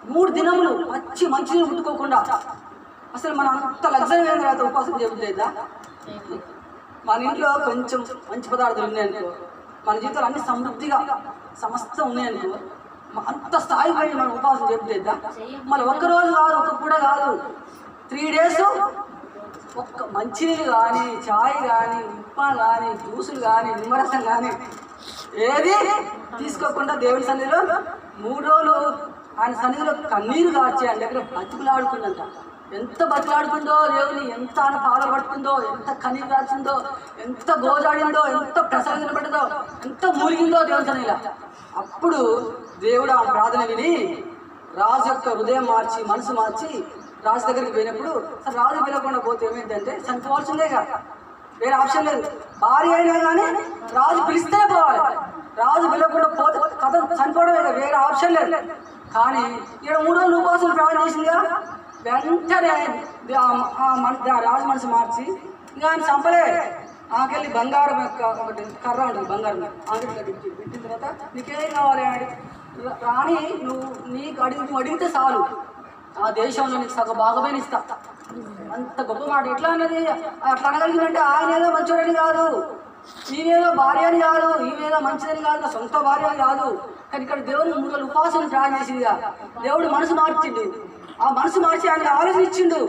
3 దినములు మంచినీళ్ళు ముట్టుకోకుండా అసలు మనం అంత లగ్జరీ అయిన తర్వాత ఉపాసం చేయలేదా? మన ఇంట్లో కొంచెం మంచి పదార్థాలు ఉన్నాయనుకో, మన జీవితాలు అన్ని సమృద్ధిగా సమస్తం ఉన్నాయనుకో, అంత స్థాయి పైన మనం ఉపాసం చేయలేదా? మళ్ళీ ఒక్కరోజు కాదు, ఒక్క పూట కాదు, 3 డేస్ ఒక్క మంచినీళ్ళు కానీ, చాయ్ కానీ, ఉప్మా కానీ, జ్యూసులు కానీ, నిమ్మరసం కానీ ఏది తీసుకోకుండా దేవుని సన్నిధిలో 3 రోజులు ఆయన సన్నిధిలో కన్నీరు కాచి ఆయన దగ్గర బతుకులాడుకుందంట. ఎంత బతుకులాడుకుందో దేవుని, ఎంత ఆయన పాలు పట్టుకుందో, ఎంత కన్నీరు కాచిందో, ఎంత గోజాడిందో, ఎంత ప్రసంగం నిలబడ్డదో, ఎంత మూలిగిందో దేవుని సన్నిధిలో. అప్పుడు దేవుడు ఆ ప్రార్థన విని రాజు యొక్క హృదయం మార్చి, మనసు మార్చి రాజు దగ్గరికి పోయినప్పుడు అసలు రాజు పిలవకుండా పోతే ఏమైందంటే చనిపోవాల్సిందేగా, వేరే ఆప్షన్ లేదు. భార్య అయినా కానీ రాజు పిలిస్తేనే పోవాలి, రాజు పిలవకుండా పోతే కథ చనిపోవడం వేరే ఆప్షన్ లేదు. కానీ ఇక్కడ 3 రోజులు ఉపవాసం ప్రార్థన చేసిందిగా, వెంటనే రాజు మనసు మార్చి ఇంకా ఆయన చంపలే, ఆకెళ్ళి బంగారం యొక్క ఒకటి కర్ర ఉంటుంది, బంగారం ఆకెళ్ళి పెట్టిన తర్వాత నీకేం కావాలి అని రాణి, నువ్వు అడిగితే చాలు, ఆ దేశంలో నీకు సగ భాగమైన ఇస్తా. అంత గొప్ప మాట. ఎట్లా అన్నది? అట్లా అనగలిగిందంటే ఆయన ఏదో మంచోడని కాదు, ఈయనేదో భార్య అని కాదు, ఈయనేదో మంచిదని కాదు, సొంత భార్య అని కాదు. కానీ ఇక్కడ దేవుడు 3 రోజులు ఉపాసన ప్రార్థన చేసిందిగా, దేవుడు మనసు మార్చిండు. ఆ మనసు మార్చి ఆయన ఆలోచన ఇచ్చిండు,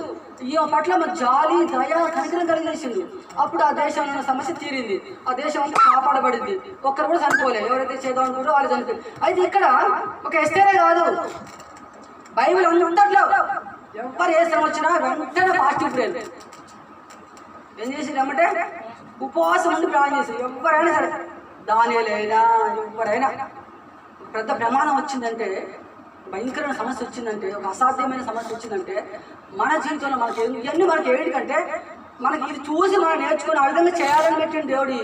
ఈమె పట్ల మన జాలి, దయ, కనికరం కలిగేసిండు. అప్పుడు ఆ దేశంలో ఉన్న సమస్య తీరింది, ఆ దేశం అంతా కాపాడబడింది. ఒక్కరు కూడా చనిపోలేదు, ఎవరైతే చేద్దాం అనుకుంటారో వాళ్ళు చనిపోయింది. అయితే ఇక్కడ ఒక ఎస్తేరే కాదు, బైబిల్ అంతట్లో ఎవరు ఏ శ్రమ వచ్చినా వెంటనే పాజిటివ్ ప్రేయర్ ఏం చేసి రమ్మంటే ఉపవాసం ఉండి ప్రార్థన చేసి, ఎవరైనా సరే, దానియేలైనా ఎవరైనా పెద్ద ప్రమాదం వచ్చిందంటే, భయంకరమైన సమస్య వచ్చిందంటే, ఒక అసాధ్యమైన సమస్య వచ్చిందంటే మన జీవితంలో మనకి ఇవన్నీ మనకి ఏంటంటే మనకి ఇది చూసి మనం నేర్చుకుని ఆ విధంగా చేయాలని పెట్టింది దేవుడు.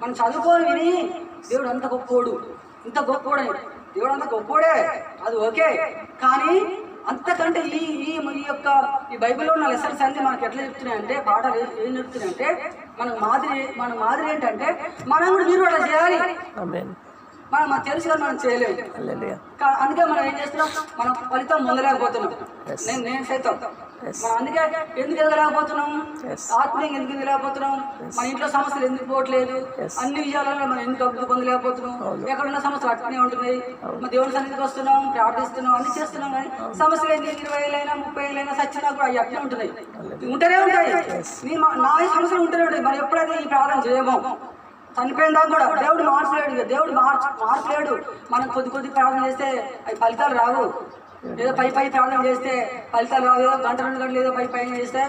మనం చదువుకొని విని దేవుడు అంత గొప్పోడు, ఇంత గొప్పోడని, దేవుడు అంత గొప్పోడే, అది ఓకే. కానీ అంతకంటే ఈ బైబిల్లో ఉన్న లెసన్స్ అన్ని మనకి ఎట్లా చెప్తున్నాయంటే, పాఠాలు ఏం చెప్తున్నాయంటే, మన మాదిరి ఏంటంటే మనం కూడా మీరు అట్లా చేయాలి. మనం తెలుసు కానీ మనం చేయలేము. అందుకే మనం ఏం చేస్తున్నాం, మనం ఫలితం పొందలేకపోతున్నాం. నేను సైతం మనం అందుకే ఎందుకు ఎదగలేకపోతున్నాం, ఆత్మీయంగా ఎందుకు ఎదగలేకపోతున్నాం, మన ఇంట్లో సమస్యలు ఎందుకు పోవట్లేదు, అన్ని విషయాలలో మనం ఎందుకు అభివృద్ధి పొందలేకపోతున్నాం, ఎక్కడున్న సమస్యలు అట్నే ఉంటున్నాయి. మన దేవుని సన్నిధికి వస్తున్నాం, ప్రార్థిస్తున్నాం, అన్ని చేస్తున్నాం, కానీ సమస్యలు ఏంటి 20 ఏళ్ళైనా 30 ఏళ్ళైనా సచ్చినా కూడా అవి అట్నే ఉంటున్నాయి, ఉంటూనే ఉంటాయి. నా సమస్యలు ఉంటూనే ఉంటాయి. మనం ఎప్పుడైతే ఈ ప్రార్థన చేయమో చనిపోయిన దాకా కూడా దేవుడు మార్చలేడు. దేవుడు మార్చలేడు. మనం కొద్ది ప్రార్థన చేస్తే అవి ఫలితాలు రావు. ఏదో పై ప్రార్థన చేస్తే ఫలితాలు రావు, ఏదో గంట 2 గంటలు ఏదో పై చేస్తే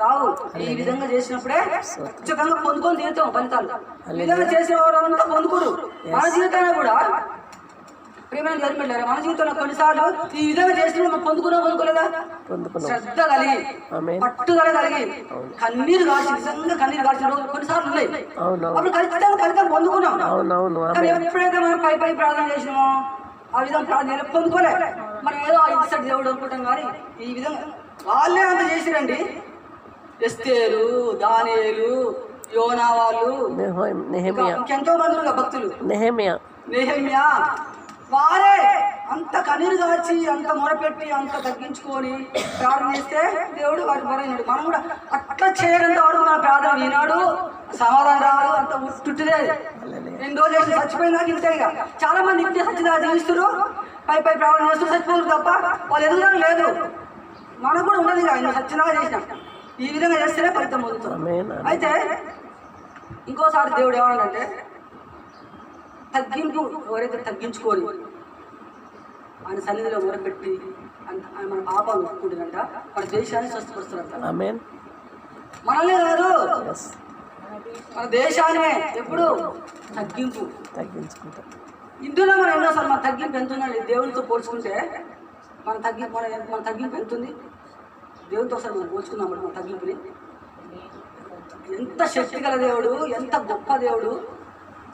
రావు. ఈ విధంగా చేసినప్పుడే ఖచ్చితంగా పొందుకొని తీరుతాం ఫలితాలు. ఈ విధంగా చేసిన వారంతా పొందుకోరు. మన జీవితాన్ని కూడా ప్రేమైన జరిపెట్టారు. మన జీవితంలో కొన్నిసార్లు ఈ విధంగా చేసిన మనం పొందుకోలేదా? శ్రద్ధ కలిగి, పట్టుదల కలిగి, కన్నీరు కాల్చి, నిజంగా కన్నీరు కాల్చిన రోజు కొన్నిసార్లు ఉన్నాయి. అప్పుడు ఖచ్చితంగా ఫలితం పొందుకున్నాం. కానీ ఎప్పుడైతే మనం పై ప్రార్థన చేసినామో ఆ విధంగా ప్రార్థన పొందుకోలే. మనం ఏదో ఇస్తాడు దేవుడు అనుకుంటాం. కానీ ఈ విధంగా వాళ్ళే అంత చేసిరండి. ఎస్తేరు, దానియేలు, యోనా వాళ్ళు, ఇంకెంతో మంది భక్తులు, నెహెమ్యా, వారే అంత కన్నీరు కాచి, అంత మొరపెట్టి, అంత తగ్గించుకొని ప్రార్థన చేస్తే దేవుడు వారికి వరైనాడు. మనం కూడా అట్లా చేయడంత వరకు మన ప్రార్థన ఈనాడు సమాధానం రాదు, అంత చుట్టుదే. 2 రోజులు చేసి చచ్చిపోయినాక ఇంతే. ఇక చాలా మంది ఇంటే సచ్చిదా జీవిస్తున్నారు, పై ప్రార్థన చేస్తూ చచ్చిపోతారు తప్ప వాళ్ళు ఎదుగుదల లేదు. మనకు కూడా ఉండదు. ఇక ఆయన సచ్చినాగా చేసినాం. ఈ విధంగా చేస్తేనే ఫలితం పొందుతాం. అయితే ఇంకోసారి దేవుడు ఏమన్నాడంటే, తగ్గింపు ఎవరైతే తగ్గించుకొని ఆయన సన్నిధిలో మొరపెట్టి మన పాపాలు ఒప్పుకుంటుందంట, మన దేశాన్ని స్వస్థపరుస్తారంట. మనల్ని కాదు, మన దేశాన్ని ఎప్పుడు తగ్గించుకుంటాం. ఇందులో మనం ఎన్నోసార్లు మన తగ్గింపు ఎంత ఉందండి దేవునితో పోల్చుకుంటే, మన తగ్గింపు ఎంత ఉంది దేవునితో ఒకసారి మనం పోల్చుకున్నామంటే మన తగ్గింపుని. ఎంత శక్తి గల దేవుడు, ఎంత గొప్ప దేవుడు,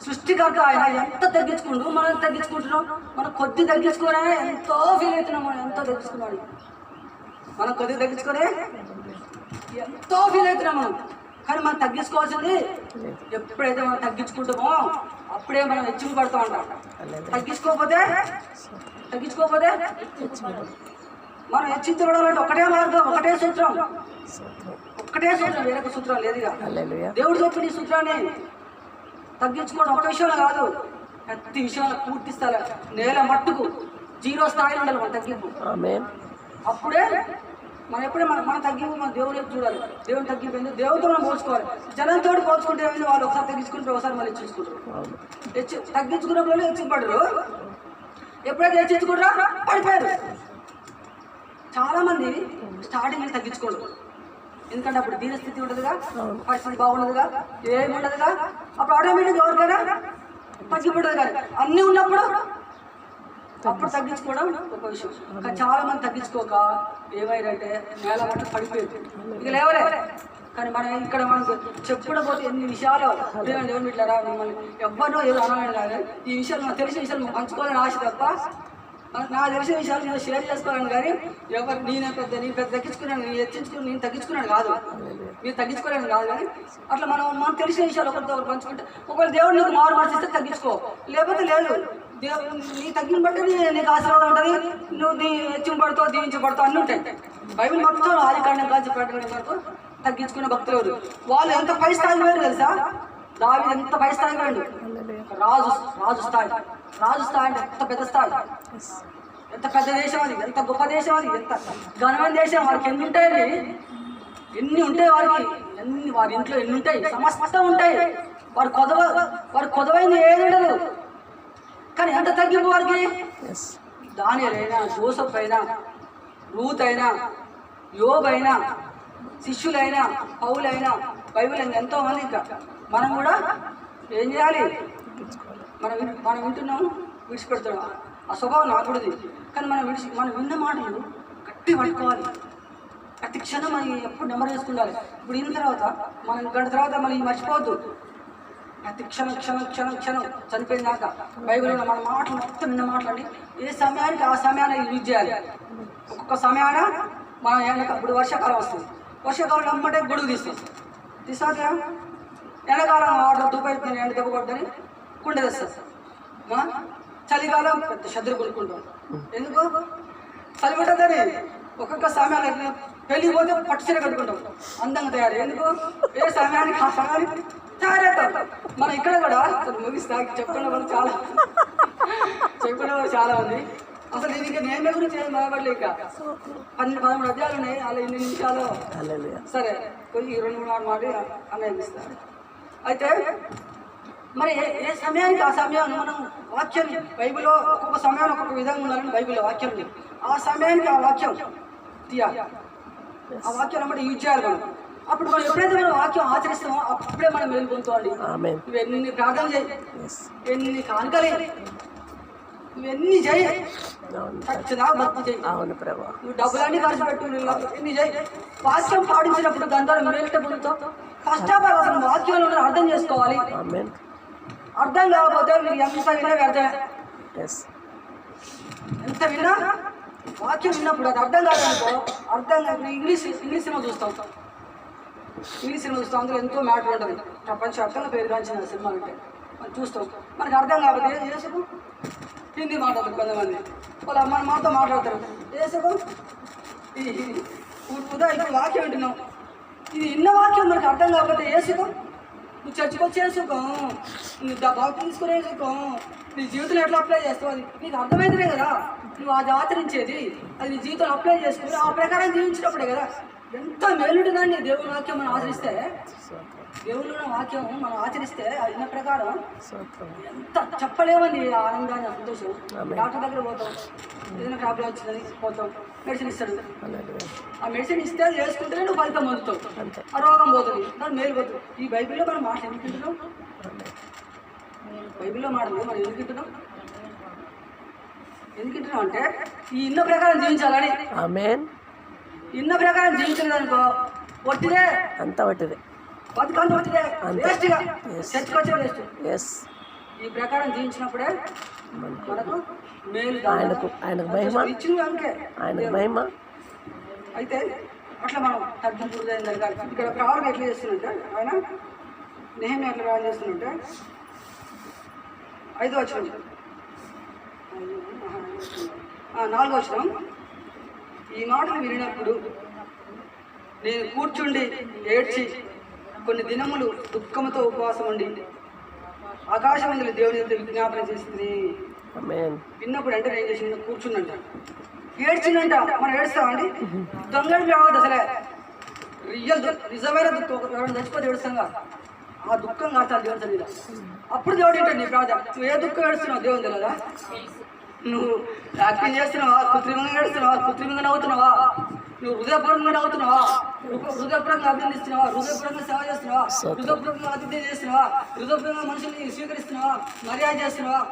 సృష్టికర్త ఆయన ఎంత తగ్గించుకుంటూ మనం తగ్గించుకుంటున్నాం. మనం కొద్ది తగ్గించుకునే ఎంతో ఫీల్ అవుతున్నాం. మనం ఎంతో తగ్గించుకున్నాడు, మనం కొద్దిగా తగ్గించుకునే ఎంతో ఫీల్ అవుతున్నాం మనం. కానీ మనం తగ్గించుకోవాల్సింది ఎప్పుడైతే మనం తగ్గించుకుంటామో అప్పుడే మనం హెచ్చింపబడతా ఉంటాం. తగ్గించుకోకపోతే మనం హెచ్చించబడాలంటే ఒకటే మార్గం, ఒకటే సూత్రం, వేరొక సూత్రం లేదుగా. దేవుడు చెప్పిన ఈ సూత్రాన్ని తగ్గించుకోవడం ఒక విషయంలో కాదు, ప్రతి విషయంలో పూర్తి స్థాయి నేల మట్టుకు 0 స్థాయిలో ఉండాలి మన తగ్గింపు. అప్పుడే ఎప్పుడే మన తగ్గింపు మన దేవుని చూడాలి. దేవుని తగ్గింపు ఏంది? దేవుడితో మనం పోల్చుకోవాలి. జనంతో పోల్చుకుంటే ఏమైంది? వాళ్ళు ఒకసారి తగ్గించుకుంటే ఒకసారి మళ్ళీ చూసుకుంటారు. తగ్గించుకున్నప్పుడు హెచ్చింపడరు, ఎప్పుడైతే హెచ్చించుకుంటారా పడిపోయారు. చాలా మంది స్టార్టింగ్ తగ్గించుకోరు, ఎందుకంటే అప్పుడు దీనస్థితి ఉండదుగా, పరిస్థితి బాగుండదుగా, ఏమి ఉండదుగా. అప్పుడు ఆటోమేటిక్గా ఎవరికైనా తగ్గిపోతుంది. కానీ అన్నీ ఉన్నప్పుడు అప్పుడు తగ్గించుకోవడం ఒక విషయం. కానీ చాలా మంది తగ్గించుకోక ఏమైందంటే నేల మట్టు పడిపోయింది, ఇక లేవలే. కానీ మనం ఇక్కడ మనకు చెప్పుకుంటూ పోతే ఎన్ని విషయాలు దేవుని బిడ్డలారా, మిమ్మల్ని ఎవరినో ఏదో అనాలని కాదు, ఈ విషయాలు నాకు తెలిసిన విషయాలు పంచుకోవాలని ఆశ తప్ప నాకు తెలిసిన విషయాలు నేను షేర్ చేసుకోవాలని. కానీ ఎవరు నీ పెద్ద తగ్గించుకున్నాను, నేను హెచ్చించుకుని నేను తగ్గించుకున్నాను కాదు, మీరు తగ్గించుకోలేను కాదు. కానీ అట్లా మనం తెలిసిన విషయాలు ఒకరితో ఒకరు పంచుకుంటే ఒకవేళ దేవుడు నీకు మారు మార్చిస్తే తగ్గించుకో, లేకపోతే లేదు. దేవుడు నీ తగ్గిన బట్టి నీకు ఆశీర్వాదం ఉంటుంది, నువ్వు నీ హెచ్చింపబడతావు, దీవించబడతావు, అన్నీ ఉంటాయి. బైబిల్ మొత్తం ఆది కాండం కాల్చి పెట్టడం వరకు తగ్గించుకునే భక్తులు వాళ్ళు ఎంత పై స్థాయికి పోయారు తెలుసా? దావీదు ఎంత పై స్థాయికి పోయాడు, రాజు స్థాయి అంటే ఎంత పెద్ద స్థాయి, ఎంత పెద్ద దేశం అది, ఎంత గొప్ప దేశం అది, ఎంత ఘనమైన దేశం. వారికి ఎన్ని ఉంటాయి వారి ఇంట్లో ఎన్ని ఉంటాయి, సమస్తం ఉంటాయి. వారు కొదవైంది ఏది ఉండదు. కానీ ఎంత తగ్గింపు వారికి? దానియేలు అయినా, జోసెఫ్ అయినా, రూత్ అయినా, యోబు అయినా, శిష్యులైనా, పౌలైనా, బైబిల్ అయినా ఎంతో మంది. ఇంకా మనం కూడా ఏం చేయాలి? మనం వింటున్నాం, విడిచిపెడుతున్నాం. ఆ స్వభావం నాకు కూడా. కానీ మనం విన్న మాటలు గట్టి పట్టుకోవాలి. ప్రతి క్షణం మనం ఎప్పుడు నెంబర్ చేసుకుండాలి. ఇప్పుడు ఇన్న తర్వాత మనం గంట తర్వాత మళ్ళీ మర్చిపోవద్దు. ప్రతి క్షణం చనిపోయినాక బైబిల్లో మన మాటలు మొత్తం విన్న మాటలండి ఏ సమయానికి ఆ సమయాన్ని యూజ్ చేయాలి. ఒక్కొక్క సమయాన మనం ఇప్పుడు వర్షాకాలం వస్తుంది, వర్షాకాలం వెంబడే గొడుగు తీస్తాక ఎండాకాలం వాటర్ దూపైపోయిన ఎండ దెబ్బకొద్దని కుండ తెస్తుంది. చలికాలం పెద్ద శత్రు కొనుక్కుంటాం. ఎందుకు? చలి పెట్టదని. ఒక్కొక్క సమయాన్ని పెళ్ళికి పోతే పట్టు చీర కట్టుకుంటాం, అందంగా తయారు. ఎందుకు? ఏ సమయానికి ఆ సమయానికి తయారవుతాం. మనం ఇక్కడ కూడా ముగిస్తా చెప్పుకునే వాళ్ళు చాలా ఉంది. అసలు దీనికి నేమే గురించి ఏం బాధపడలే. ఇక 12-13 అధ్యాయాలు ఉన్నాయి, అలా 8 నిమిషాలు సరే కొన్ని 2-3 మాటలు అన్వయిస్తారు. అయితే మరి ఏ సమయానికి ఆ సమయాన్ని మనం వాక్యం బైబిల్లో ఒక్కొక్క సమయాన్ని ఒక్కొక్క విధంగా ఉండాలని బైబిల్లో వాక్యం ఉంది. ఆ సమయానికి ఆ వాక్యం తీయాలి, ఆ వాక్యం అన్నమాట యూజ్ చేయాలి మనం. అప్పుడు మనం ఎప్పుడైతే మనం వాక్యం ఆచరిస్తామో అప్పుడే మనం మేలు పొందుకోవాలి. నువ్వు ఎన్ని ప్రార్థన చేయి, ఎన్ని కానుకలే, నువ్వెన్ని చేయి, ఖచ్చితంగా భక్తి చేయి. నువ్వు డబ్బులన్నీ ఖర్చు పెట్టు, ఎన్ని చేయి. వాక్యం పాటించినప్పుడు గంధాలు మేలుట పొందుతావు. కష్టపడి అసలు వాక్యంలో అర్థం చేసుకోవాలి. అర్థం కాకపోతే మీరు ఎంత విన్నా వ్యర్థమే. ఎంత విన్నా వాక్యం విన్నప్పుడు అది అర్థం కాదనుకో, అర్థం కాదు. ఇంగ్లీష్ సినిమా చూస్తాం, అందులో ఎంతో మ్యాటర్ ఉంటుంది. ప్రపంచవ్యాప్తంగా పేరుగాంచిన సినిమా అంటే మనం చూస్తాం. మనకు అర్థం కాకపోతే ఏం చేసుకు హిందీ మాట్లాడతారు కొంతమంది, వాళ్ళు మన మాతో మాట్లాడతారు. చేసుకు ఇప్పుడు వాక్యం వింటున్నాం, ఇది ఇన్న వాక్యం మనకు అర్థం కాకపోతే వేసుకో. నువ్వు చర్చకు వచ్చేసుకో, నువ్వు బాగా తీసుకుని వేసుకో, నీ జీవితంలో ఎట్లా అప్లై చేస్తావు అది నీకు అర్థమైతేనే కదా నువ్వు అది ఆచరించేది. అది నీ జీవితంలో అప్లై చేసుకుని ఆ ప్రకారం జీవించినప్పుడే కదా ఎంత మేలుంటుందండి. దేవుని వాక్యం మనం ఆచరిస్తే, దేవుని వాక్యం మనం ఆచరిస్తే అయిన ప్రకారం ఎంత చెప్పలేమండి ఆనందాన్ని, సంతోషం. డాక్టర్ దగ్గర పోతాం, ఏదైనా ప్రాబ్లం వచ్చిందని పోతాం, మెడిసిన్ ఇస్తాడు. ఆ మెడిసిన్ ఇస్తే అది వేసుకుంటేనే నువ్వు ఫలితం పొందుతావు, ఆ రోగం పోతుంది, దాని మేలు పోతుంది. ఈ బైబిల్లో మనం మాట ఎందుకు వింటున్నాం? బైబిల్లో మాటలు మనం ఎందుకు వింటున్నాం అంటే ఈ ఇన్న ప్రకారం జీవించాలని. ఇన్న ప్రకారం జీవించలేదనుకో ఒట్టిదే, అంత ఒట్టిదే, బతుకంత ఒట్టిదే, వేస్ట్గా చర్చకొచ్చే వేస్ట్. ఈ ప్రకారం జీవించినప్పుడే మనకు మేలు, ఆయనకు మహిమ, ఇచ్చింది అందుకే ఆయనకు మహిమ. అయితే అట్లా మనం తగ్గింపుదైన జరగాలి. ఇక్కడ ప్రారంభం ఎట్లా చేస్తున్నట్టే ఆయన నెహెమ్యా ఎట్లా ప్రారంభం చేస్తున్నట్టే 5వ వచనం 4వ వచనం, ఈ మాటలు వినినప్పుడు నేను కూర్చుండి ఏడ్చి కొన్ని దినములు దుఃఖముతో ఉపవాసం ఉండి ఆకాశమందుల దేవుని యొక్క విజ్ఞాపన చేసింది. విన్నప్పుడు అంటే నేను చేసిన కూర్చుందంట, ఏడ్చిందంట. మనం ఏడుస్తామండి? దొంగడి రావద్దు అసలే. నిజమైన దుఃఖం. ఎవరైనా చచ్చిపోతే ఏడుస్తాంగా, ఆ దుఃఖం కాస్తా దేవుని తెలియదా? అప్పుడు దేవుడు ఏంటండి నీ ప్రార్థన. నువ్వు ఏ దుఃఖం ఏడుస్తున్నావు దేవుని తెలియదా? నువ్వు యాక్టింగ్ చేస్తున్నావా? కృత్రిమంగా ఏడుస్తున్నావా? కృత్రిమంగా నవ్వుతున్నావా? నువ్వు హృదయపూర్వకంగా నవ్వుతున్నావా? హృదయపూర్వకంగా అభినందిస్తున్నావా? హృదయపూర్వకంగా సేవ చేస్తున్నావా? హృదయపూర్వకంగా అతిథ్యం చేస్తున్నావా? హృదయపూర్వకంగా మనుషుల్ని స్వీకరిస్తున్నావా? మర్యాద చేస్తున్నావా?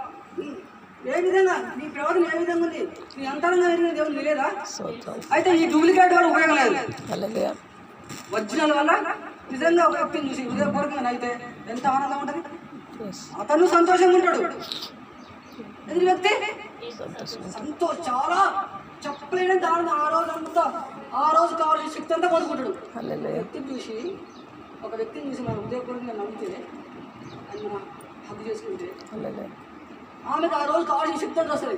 ఏ విధంగా నీ ప్రవర్తన ఏ విధంగా ఉంది? నీ అంతరంగా ఎరిగిన దేవుని తెలియదా? అయితే ఈ డూప్లికేట్ వల్ల ఉపయోగం లేదు. ఒరిజినల్ వల్ల నిజంగా ఒక వ్యక్తిని చూసి హృదయపూర్వకంగా అయితే ఎంత ఆనందం ఉంటుంది. అతను సంతోషంగా ఉంటాడు. ఎదురు వ్యక్తి చాలా చెప్పలేనంత ఆనందం. ఆ రోజు కావాల్సిన శక్తి అంతా పొందుకుంటాడు. వ్యక్తిని చూసి మనం హృదయపూర్వకంగా నమ్మితే, అని మనం హక్కు చేసుకుంటే ఆమెకు ఆ రోజు కావాల్సిన శక్తి అంతా వస్తుంది.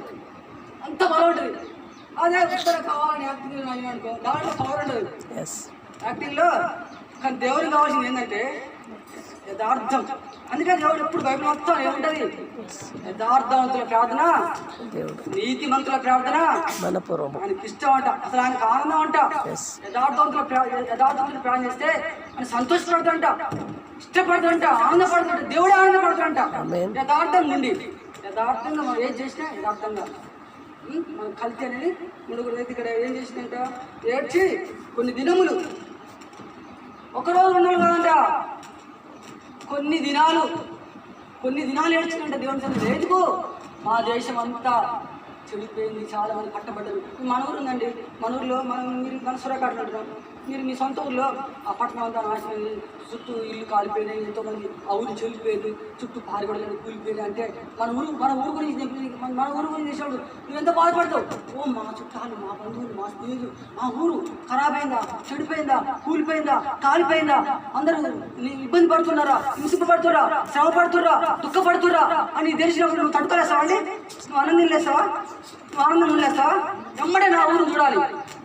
అంత బలం ఉంటుంది. అదే ఇక్కడ కావాలని యాక్టింగ్ అయినా అనుకో, దాంట్లో పవర్ ఉండదు యాక్టింగ్లో. కానీ దేవుడికి కావాల్సింది ఏంటంటే యథార్థం. అందుకని దేవుడు ఎప్పుడు బైబిల్ మొత్తం ఏముంటుంది? యథార్థవంతుల ప్రార్థన, నీతిమంతుల ప్రార్థన ఆయనకి ఇష్టం అంట. అసలు ఆయనకు ఆనందం అంట. యథార్థవంతుల ప్రార్థన చేస్తే ఆయన సంతోషపడతాడంట, ఇష్టపడతాడంట, ఆనందపడతాడు. దేవుడే ఆనందపడతాడంట. యథార్థం నుండి యథార్థంగా మనం ఏం చేసినా యథార్థంగా మనం కలిసి అనేది ముడుగురు రైతు ఇక్కడ ఏం చేసిందంట? ఏడ్చి కొన్ని దినములు, ఒకరోజు 2 రోజులు కాదంట, కొన్ని దినాలు ఏడ్చిందంట దేవుని సన్నిధిలో. ఎందుకు? మా దేశం అంతా చెడిపోయింది, చాలా మంది పట్టబడ్డారు. మన ఊరు ఉందండి, మన ఊరిలో మీరు మన సురకాటలు అంటున్నాం. మీరు మీ సొంత ఊరిలో ఆ పట్టణం అంతా నాశనమైంది, చుట్టూ ఇల్లు కాలిపోయినాయి, ఎంతోమంది ఆ ఊరు చెల్లిపోయింది, చుట్టూ పారిగొడలేదు, కూలిపోయింది. అంటే మన ఊరు గురించి చేసినప్పుడు నువ్వు ఎంత బాధపడతావు? ఓ మా చుట్టాలు, మా బంధువులు, మా స్నేహితులు, మా ఊరు ఖరాబ్ అయిందా, చెడిపోయిందా, కూలిపోయిందా, కాలిపోయిందా, అందరూ ఇబ్బంది పడుతున్నారా, హింసింపబడుతురా, శ్రమ పడుతురా, దుఃఖపడుతురా అని తెలిసినప్పుడు నువ్వు తట్టుకోలేస్తావా అండి? నువ్వు ఆనందం లేస్తావా? నువ్వు ఆనందం లేస్తావా? ఎమ్మడే నా ఊరు చూడాలి.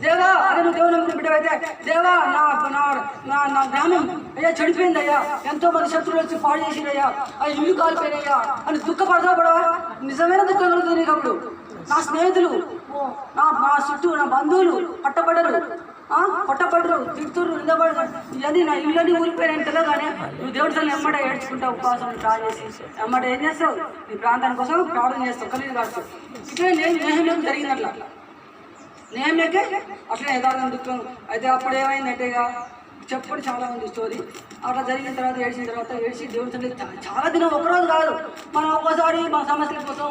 దేవా, అదే నువ్వు దేవుని నమ్మిన బిడ్డవైతే, దేవా నా గ్రామం అయ్యా చెడిపోయిందయ్యా, ఎంతో మంది శత్రువులు వచ్చి పాడు చేసిరయ్యా, ఆ ఇల్లు కాలిపోయినయ్యా అని దుఃఖపడతావు పడవా? నిజమైన దుఃఖం కలుగుతుంది నీకు. అప్పుడు నా స్నేహితులు, నా చుట్టూ నా బంధువులు పట్టబడ్డరు, తిడుతుర్రు, నిలబడరు, ఇవన్నీ నా ఇళ్ళని ఊరిపోయినాయి తెలియగానే నువ్వు దేవుడి తల్లి ఎమ్మట ఏడ్చుకుంటావు, ఉపవాసం ప్రార్థన చేసి ఎమ్మట ఏం చేస్తావు? నీ ప్రాంతాని కోసం ప్రార్థన చేస్తావు, కలిగి కాస్తావు. ఇదే నెహెమ్యాకు జరిగింది. అట్లా నెహెమ్యాకే అట్లనే యథార్థం దుఃఖం. అయితే అప్పుడు ఏమైందంటే చెప్పండి చాలా ఉంది స్టోరీ. అట్లా జరిగిన తర్వాత ఏడ్చిన తర్వాత ఏడ్చి దేవుడి తల్లి చాలా దినం, ఒకరోజు కాదు, మనం ఒక్కోసారి మన సమస్యల కోసం